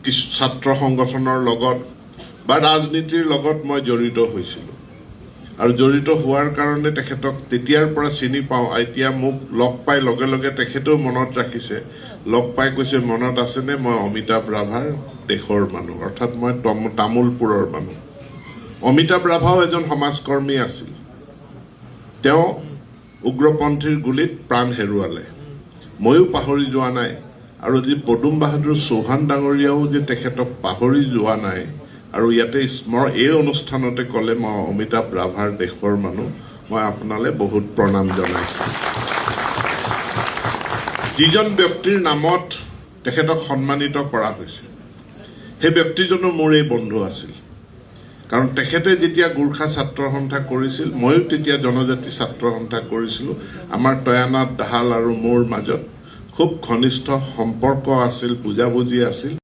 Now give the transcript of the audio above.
কিছু ছাত্ৰ সংগঠনৰ লগত বা ৰাজনীতিৰ লগত মই জড়িত হৈছিলোঁ আৰু জড়িত হোৱাৰ কাৰণে তেখেতক তেতিয়াৰ পৰা চিনি পাওঁ। এতিয়া মোক লগ পাই লগে লগে তেখেতেও মনত ৰাখিছে, লগ পাই কৈছে মনত আছেনে মই অমিতাভ ৰাভাৰ দেশৰ মানুহ, অৰ্থাৎ মই তামোলপুৰৰ মানুহ। অমিতাভ ৰাভাও এজন সমাজকৰ্মী আছিল। তেওঁ উগ্ৰপন্থীৰ গুলীত প্ৰাণ হেৰুৱালে, ময়ো পাহৰি যোৱা নাই। আৰু যি পদুম বাহাদুৰ চৌহান ডাঙৰীয়াও যে তেখেতক পাহৰি যোৱা নাই আৰু ইয়াতে এই অনুষ্ঠানতে ক'লে মই অমিতাভ ৰাভাৰ দেশৰ মানুহ, মই আপোনালৈ বহুত প্ৰণাম জনাইছোঁ। যিজন ব্যক্তিৰ নামত তেখেতক সন্মানিত কৰা হৈছে সেই ব্যক্তিজনো মোৰ এই বন্ধু আছিল। কাৰণ তেখেতে যেতিয়া গোৰ্খা ছাত্ৰ সন্থা কৰিছিল, ময়ো তেতিয়া জনজাতি ছাত্ৰ সন্থা কৰিছিলোঁ। আমাৰ তয়ানাথ দাহাল আৰু মোৰ মাজত খুব ঘনিষ্ঠ সম্পৰ্ক আছিল, বুজাবুজি আছিল।